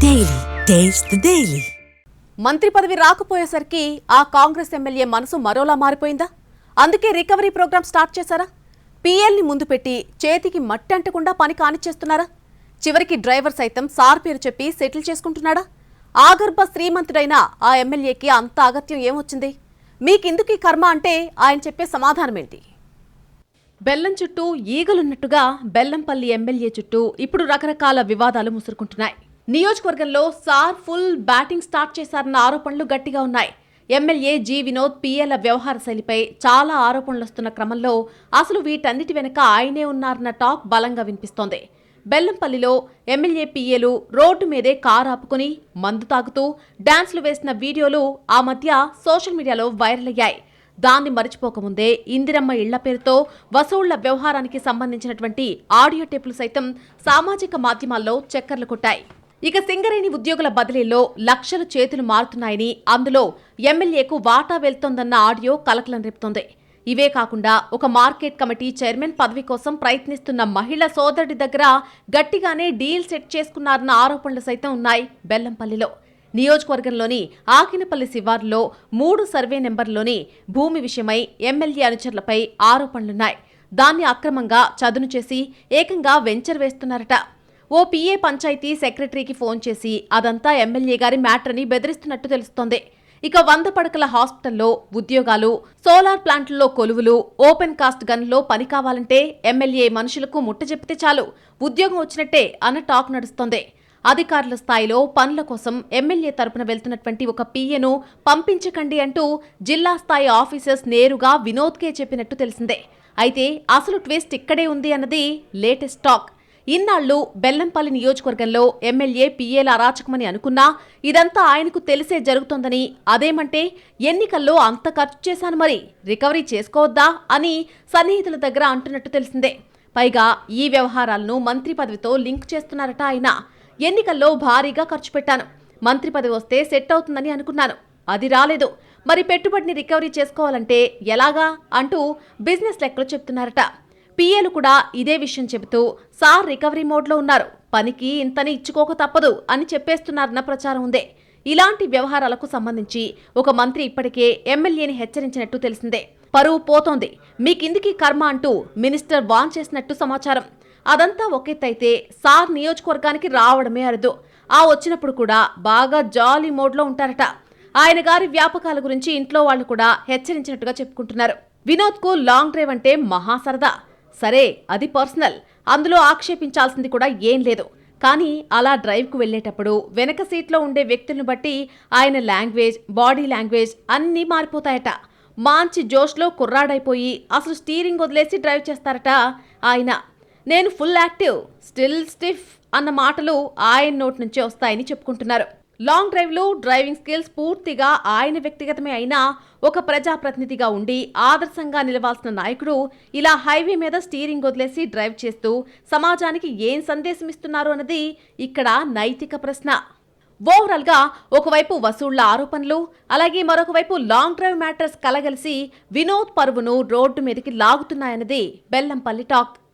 Daily taste the daily. మంత్రి పదవి రాకపోయేసరికి ఆ కాంగ్రెస్ ఎమ్మెల్యే మనసు మరోలా మారిపోయిందా? అందుకే రికవరీ ప్రోగ్రామ్ స్టార్ట్ చేశారా? పీఎల్ని ముందు పెట్టి చేతికి మట్టి అంటకుండా పని కానిచ్చేస్తున్నారా? చివరికి డ్రైవర్ సైతం సార్ పేరు చెప్పి సెటిల్ చేసుకుంటున్నాడా? ఆగర్భ శ్రీమంతుడైన ఆ ఎమ్మెల్యేకి అంత అగత్యం ఏమొచ్చింది? మీకెందుకు ఈ కర్మ అంటే ఆయన చెప్పే సమాధానమేంటి? బెల్లం చుట్టూ ఈగలున్నట్టుగా బెల్లంపల్లి ఎమ్మెల్యే చుట్టూ ఇప్పుడు రకరకాల వివాదాలు ముసురుకుంటున్నాయి. నియోజకవర్గంలో సార్ ఫుల్ బ్యాటింగ్ స్టార్ట్ చేశారన్న ఆరోపణలు గట్టిగా ఉన్నాయి. ఎమ్మెల్యే జి వినోద్ పీఎల వ్యవహార శైలిపై చాలా ఆరోపణలు వస్తున్న క్రమంలో అసలు వీటన్నిటి వెనుక ఆయనే ఉన్నారన్న టాక్ బలంగా వినిపిస్తోంది. బెల్లంపల్లిలో ఎమ్మెల్యే పీఏలు రోడ్డు మీదే కారు ఆపుకుని మందు తాగుతూ డాన్స్లు వేసిన వీడియోలు ఆ మధ్య సోషల్ మీడియాలో వైరల్ అయ్యాయి. దాన్ని మరిచిపోకముందే ఇందిరమ్మ ఇళ్ల పేరుతో వసూళ్ల వ్యవహారానికి సంబంధించినటువంటి ఆడియో టేపులు సైతం సామాజిక మాధ్యమాల్లో చక్కర్లు కొట్టాయి. ఇక సింగరేణి ఉద్యోగుల బదిలీలో లక్షల చేతులు మారుతున్నాయని, అందులో ఎమ్మెల్యేకు వాటా వెళ్తోందన్న ఆడియో కలకలం రేపుతోంది. ఇవే కాకుండా ఒక మార్కెట్ కమిటీ చైర్మన్ పదవి కోసం ప్రయత్నిస్తున్న మహిళా సోదరుడి దగ్గర గట్టిగానే డీల్ సెట్ చేసుకున్నారన్న ఆరోపణలు సైతం ఉన్నాయి బెల్లంపల్లిలో. నియోజకవర్గంలోని ఆకినపల్లి శివార్లో 3 సర్వే నెంబర్లోని భూమి విషయమై ఎమ్మెల్యే అనుచరులపై ఆరోపణలున్నాయి. దాన్ని అక్రమంగా చదును చేసి ఏకంగా వెంచర్ వేస్తున్నారట. ఓ పీఏ పంచాయతీ సెక్రటరీకి ఫోన్ చేసి అదంతా ఎమ్మెల్యే గారి మ్యాటర్ని బెదిరిస్తున్నట్టు తెలుస్తోంది. ఇక 100 పడకల హాస్పిటల్లో ఉద్యోగాలు, సోలార్ ప్లాంట్లలో కొలువులు, ఓపెన్ కాస్ట్ గన్లో పని కావాలంటే ఎమ్మెల్యే మనుషులకు ముట్ట చెప్తే చాలు ఉద్యోగం వచ్చినట్టే అన్న టాక్ నడుస్తోంది. అధికారుల స్థాయిలో పనుల కోసం ఎమ్మెల్యే తరపున వెళ్తున్నటువంటి ఒక పీఏను పంపించకండి అంటూ జిల్లా స్థాయి ఆఫీసర్స్ నేరుగా వినోద్కే చెప్పినట్టు తెలిసిందే. అయితే అసలు ట్విస్ట్ ఇక్కడే ఉంది అన్నది లేటెస్ట్ టాక్. ఇన్నాళ్లు బెల్లంపల్లి నియోజకవర్గంలో ఎమ్మెల్యే పీఏల అరాచకమని అనుకున్నా ఇదంతా ఆయనకు తెలిసే జరుగుతోందని, అదేమంటే ఎన్నికల్లో అంత ఖర్చు చేశాను మరి రికవరీ చేసుకోవద్దా అని సన్నిహితుల దగ్గర అంటున్నట్టు తెలిసిందే. పైగా ఈ వ్యవహారాలను మంత్రి పదవితో లింక్ చేస్తున్నారట ఆయన. ఎన్నికల్లో భారీగా ఖర్చు పెట్టాను, మంత్రి పదవి వస్తే సెట్ అవుతుందని అనుకున్నాను, అది రాలేదు, మరి పెట్టుబడిని రికవరీ చేసుకోవాలంటే ఎలాగా అంటూ బిజినెస్ లెక్కలు చెప్తున్నారట. పీఏలు కూడా ఇదే విషయం చెబుతూ సార్ రికవరీ మోడ్లో ఉన్నారు, పనికి ఇంతని ఇచ్చుకోక తప్పదు అని చెప్పేస్తున్నారన్న ప్రచారం ఉంది. ఇలాంటి వ్యవహారాలకు సంబంధించి ఒక మంత్రి ఇప్పటికే ఎమ్మెల్యేని హెచ్చరించినట్టు తెలిసిందే. పరువు పోతోంది, మీకిందుకీ కర్మ అంటూ మినిస్టర్ వాన్ చేసినట్టు సమాచారం. అదంతా ఒకెత్తైతే సార్ నియోజకవర్గానికి రావడమే అరుదు. ఆ వచ్చినప్పుడు కూడా బాగా జాలీ మోడ్లో ఉంటారట. ఆయన గారి వ్యాపకాల గురించి ఇంట్లో వాళ్ళు కూడా హెచ్చరించినట్టుగా చెప్పుకుంటున్నారు. వినోద్కు లాంగ్ డ్రైవ్ అంటే మహా సరదా. సరే, అది పర్సనల్, అందులో ఆక్షేపించాల్సింది కూడా ఏం లేదు. కానీ అలా డ్రైవ్కు వెళ్లేటప్పుడు వెనక సీట్లో ఉండే వ్యక్తులను బట్టి ఆయన లాంగ్వేజ్, బాడీ లాంగ్వేజ్ అన్నీ మారిపోతాయట. మంచి జోష్లో కుర్రాడైపోయి అసలు స్టీరింగ్ వదిలేసి డ్రైవ్ చేస్తారట ఆయన. నేను ఫుల్ యాక్టివ్, స్టిల్ స్టిఫ్ అన్న మాటలు ఆయన నోటి నుంచే వస్తాయని చెప్పుకుంటున్నారు. లాంగ్ డ్రైవ్లో డ్రైవింగ్ స్కిల్స్ పూర్తిగా ఆయన వ్యక్తిగతమే అయినా ఒక ప్రజాప్రతినిధిగా ఉండి ఆదర్శంగా నిలవాల్సిన నాయకుడు ఇలా హైవే మీద స్టీరింగ్ వదిలేసి డ్రైవ్ చేస్తూ సమాజానికి ఏం సందేశం ఇస్తున్నారు అన్నది ఇక్కడ నైతిక ప్రశ్న. ఓవరాల్ గా ఒకవైపు వసూళ్ల ఆరోపణలు, అలాగే మరొక వైపు లాంగ్ డ్రైవ్ మ్యాటర్స్ కలగలిసి వినోద్ పరువును రోడ్డు మీదకి లాగుతున్నాయన్నది బెల్లంపల్లి టాక్.